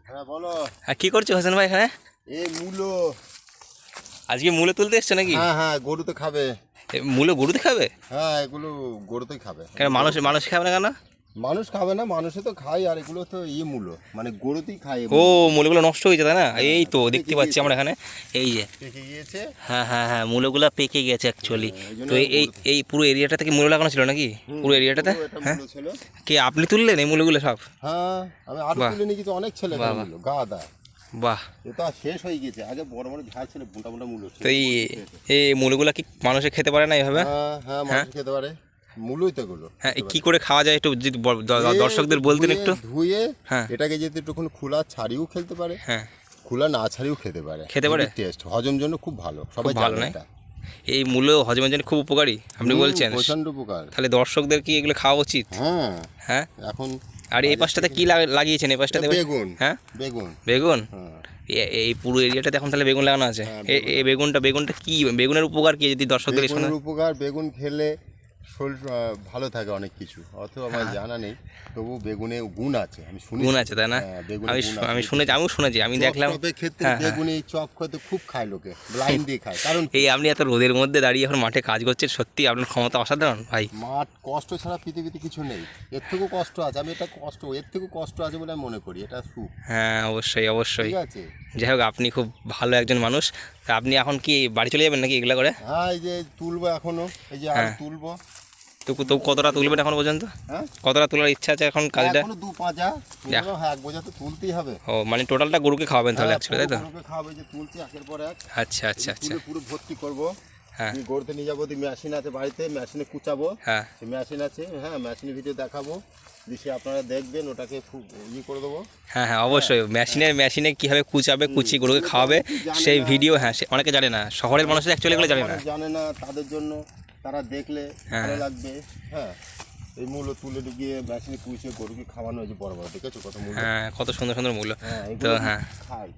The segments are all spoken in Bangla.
হ্যাঁ বলো। হ্যাঁ কি করছো হোসেন ভাই এখানে? এই মূলো। আজকে মূলো তুলতে এসছো নাকি? হ্যাঁ হ্যাঁ, গরুতে খাবে। মূলো গরুতে খাবে? হ্যাঁ, এগুলো গরুতেই খাবে। কেন মানুষ মানুষ খাবে না কেন? মানুষ খাবে না, মানুষে তো খায়, আর এগুলো তো মূলো, মানে গরুতেই খায়। ও মূলোগুলো নষ্ট হয়েছে তাই না? এই তো দেখতে পাচ্ছি আমরা এখানে, এই যে পেকে গিয়েছে। হ্যাঁ হ্যাঁ হ্যাঁ, মূলোগুলো পেকে গেছে অ্যাকচুয়ালি। জন্য তো এই এই পুরো এরিয়াটা থেকে মূলো লাগানো ছিল নাকি? পুরো এরিয়াটাতে? এটা হ্যাঁ, মূলো ছিল। কে আপনি তুললেন এই মূলোগুলো সব? হ্যাঁ, আমি আরো বাহ। তুলে নিয়ে কিন্তু অনেক ছেলে বাহ, মূলো গাদা। বাহ। এটা শেষ হয়ে গেছে, আগে বড় বড় ঝাড় ছিল, মোটা মোটা মূলো ছিল। তো এই মূলোগুলো কি মানুষে খেতে পারে না এইভাবে? হ্যাঁ হ্যাঁ, মানুষ খেতে পারে। মূলোই তো এগুলো। হ্যাঁ, কি করে খাওয়া যায় একটু যদি দর্শকদের বলতেন একটু। ধুয়ে হ্যাঁ এটাকে যদি একটুখানি খোলা ছাড়িয়েও খেতে পারে, হ্যাঁ, খোলা না ছাড়িয়েও খেতে পারে। খেতে পারে? টেস্ট হজম জন্য খুব ভালো, সবাই ভালো জানে নয়? এটা। এই মূলো হজমের জন্য খুব উপকারী আপনি বলছেন? প্রচন্ড উপকার। তাহলে দর্শকদের কি এগুলো খাওয়া উচিত? হ্যাঁ হ্যাঁ। এখন আর এই পাশটাতে কি লাগিয়েছেন এই পাশটাতে? বেগুন। হ্যাঁ, বেগুন। বেগুন। হ্যাঁ এই পুরো এরিয়াটাতে এখন তাহলে বেগুন লাগানো আছে। হ্যাঁ, এই বেগুনটা কি, বেগুনের উপকার কি যদি দর্শকদের শোনা? বেগুনের উপকার, বেগুন খেলে শরীর ভালো থাকে অনেক কিছু, অত আমার জানা নেই, তবু বেগুনে গুণ আছে, আমি শুনি। গুণ আছে তাই না? হ্যাঁ, বেগুনে আমি গুণ আছে। আমি শুনেছি, আমিও শুনেছি, আমি দেখলাম। চপের ক্ষেত্রে হ্যাঁ, হ্যাঁ। বেগুনি চপ খেতে খুব খায় লোকে, লাইন দিয়ে খায়। কারণ এই আপনি এত রোদের মধ্যে দাঁড়িয়ে এখন মাঠে কাজ করছেন, সত্যি আপনার ক্ষমতা অসাধারণ ভাই। মাঠ কষ্ট ছাড়া পৃথিবীতে কিছু নেই, এর থেকেও কষ্ট আছে, আমি এটা কষ্ট, এর থেকেও কষ্ট আছে বলে আমি মনে করি, এটা সুখ। হ্যাঁ অবশ্যই অবশ্যই। ঠিক আছে। যাই হোক, আপনি খুব ভালো একজন মানুষ। তা আপনি এখন কি বাড়ি চলে যাবেন নাকি এগুলো করে? হ্যাঁ, এই যে তুলবো এখনো, এই যে আর হ্যাঁ। তুলবো। তো কতটা তুলবেন এখন পর্যন্ত? হ্যাঁ, কতটা তোলার ইচ্ছা আছে এখন কাজটা? এখনো 2 পাঁজা তুলবো। হ্যাঁ, 1 বোঝা তো তুলতেই হবে। ও মানে টোটালটা গরুকে খাওয়াবেন তাহলে হ্যাঁ, অ্যাকচুয়ালি, তাই তো? গরুকে খাওয়াবে, যে তুলছি একের পর এক। আচ্ছা আচ্ছা আচ্ছা। তুলে পুরো ভর্তি করবো। হ্যাঁ গরুতে নিয়ে যাবো, মেশিন আছে বাড়িতে, মেশিনে কুচাবো। হ্যাঁ মেশিন আছে, হ্যাঁ, মেশিনের ভিডিও দেখাবো, দিশে আপনারা দেখবেন, ওটাকে খুব করে দেবো। হ্যাঁ হ্যাঁ অবশ্যই। মেশিনে কীভাবে কুচাবে, কুচি গরুকে খাওয়াবে সেই ভিডিও, হ্যাঁ অনেকে জানে না, শহরের মানুষ অ্যাকচুয়ালি এগুলো জানে না। জানে না, তাদের জন্য, তারা দেখলে ভালো লাগবে। হ্যাঁ, এই মূলো তুলে গিয়ে মেশিনে কুচিয়ে গরুকে খাওয়ানো হয়েছে বড় বড়, দেখেছো কত মূল্য? হ্যাঁ, কত সুন্দর সুন্দর মূল্য। হ্যাঁ, তো এগুলো হ্যাঁ, খাই,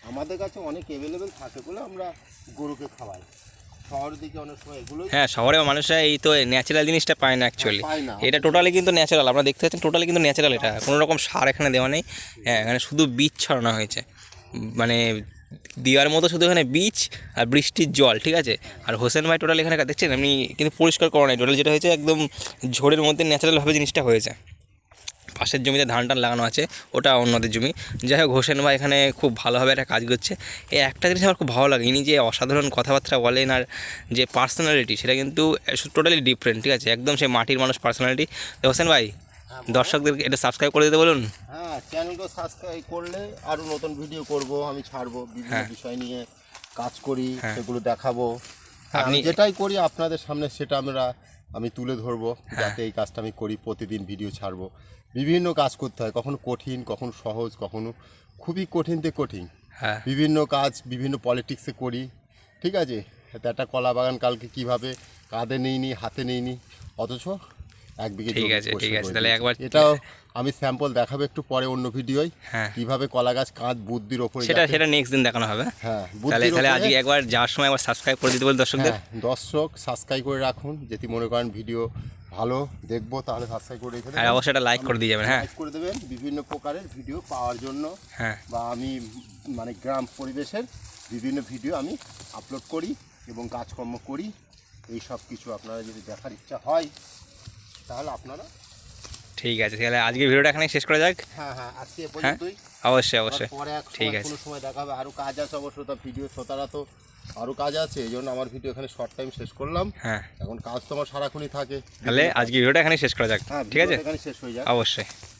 আমাদের কাছে অনেক অ্যাভেলেবেল থাকে বলে আমরা গরুকে খাওয়াই। শহরের দিকে অনেক সময় এগুলো হ্যাঁ শহরের মানুষরা এই তো ন্যাচারাল জিনিসটা পায় না অ্যাকচুয়ালি। পায় না। এটা টোটালি কিন্তু ন্যাচারাল, আপনারা দেখতে পাচ্ছেন, টোটালি কিন্তু ন্যাচারাল। এটা কোনো রকম সার এখানে দেওয়া নেই। হ্যাঁ, এখানে শুধু বীজ ছড়ানো হয়েছে, মানে দেওয়ার মতো শুধু এখানে বীজ আর বৃষ্টির জল, ঠিক আছে? আর হোসেন ভাই টোটাল এখানে দেখছেন এমনি কিন্তু পরিষ্কার করা নাই, টোটাল যেটা হয়েছে একদম ঝোড়ের মধ্যে ন্যাচারালভাবে জিনিসটা হয়েছে। পাশের জমিতে ধান টান লাগানো আছে, ওটা অন্যদের জমি। যাই হোক, হোসেন ভাই এখানে খুব ভালোভাবে একটা কাজ করছে। এই একটা জিনিস আমার খুব ভালো লাগে, ইনি যে অসাধারণ কথাবার্তা বলেন আর যে পার্সোনালিটি, সেটা কিন্তু টোটালি ডিফারেন্ট, ঠিক আছে? একদম সে মাটির মানুষ পার্সোনালিটি। তো হোসেন ভাই, দর্শকদেরকে এটা সাবস্ক্রাইব করে দিতে বলুন। হ্যাঁ, চ্যানেলটা সাবস্ক্রাইব করলে আরও নতুন ভিডিও করব, আমি ছাড়বো, বিভিন্ন বিষয় নিয়ে কাজ করি, সেগুলো দেখাবো। আমি যেটাই করি আপনাদের সামনে সেটা আমি তুলে ধরবো, যাতে এই কাজটা আমি করি, প্রতিদিন ভিডিও ছাড়বো। বিভিন্ন কাজ করতে হয়, কখনো কঠিন, কখনো সহজ, কখনো খুবই কঠিন থেকে কঠিন। হ্যাঁ বিভিন্ন কাজ বিভিন্ন পলিটিক্সে করি, ঠিক আছে? তো একটা কলা বাগান কালকে কীভাবে কাঁধে নিইনি, হাতে নিইনি, অথচ 1 বিঘে ঠিক জমি আছে পরিষ্কার ঠিক আছে, করে তাহলে দিয়েছি। একবার এটাও আমি স্যাম্পল দেখাবো একটু পরে অন্য ভিডিওয়, হ্যাঁ কিভাবে কলা গাছ কাঁধ বুদ্ধির ওপরে সেটা যাতে- সেটা নেক্সট দিন দেখানো হবে। হ্যাঁ, তাহলে বুদ্ধির তাহলে ওপরে। আজকে একবার যাওয়ার সময় একবার সাবস্ক্রাইব করে দিতে বল দর্শকদের। হ্যাঁ, দর্শক সাবস্ক্রাইব করে রাখুন, যদি মনে করেন ভিডিও ভালো দেখবো তাহলে সাবস্ক্রাইব করে রেখে আর দেবেন। অবশ্যই একটা লাইক করে দিয়ে যাবেন। হ্যাঁ লাইক করে দেবেন বিভিন্ন প্রকারের ভিডিও পাওয়ার জন্য। হ্যাঁ বা আমি মানে গ্রাম পরিবেশের বিভিন্ন ভিডিও আমি আপলোড করি এবং কাজকর্ম করি। এই সব কিছু আপনারা যদি দেখার ইচ্ছা হয় তাহলে আপনারা। ঠিক আছে, তাহলে আজকে ভিডিওটা এখানে শেষ করা যাক। হ্যাঁ হ্যাঁ, আজকে এ পর্যন্তই। অবশ্যই অবশ্যই। পরে ঠিক আছে। কোনো সময় দেখা হবে, আরও কাজ আছে অবশ্য, তা ভিডিও শ্রোতারা তো আরও কাজ আছে, এই জন্য আমার ভিডিও এখানে শর্ট টাইম শেষ করলাম। হ্যাঁ, এখন কাজ তো আমার সারাক্ষণই থাকে। তাহলে আজকে ভিডিওটা এখানে শেষ করা যাক। হ্যাঁ, ঠিক আছে, ভিডিওটা এখানে শেষ হয়ে যায়। অবশ্যই।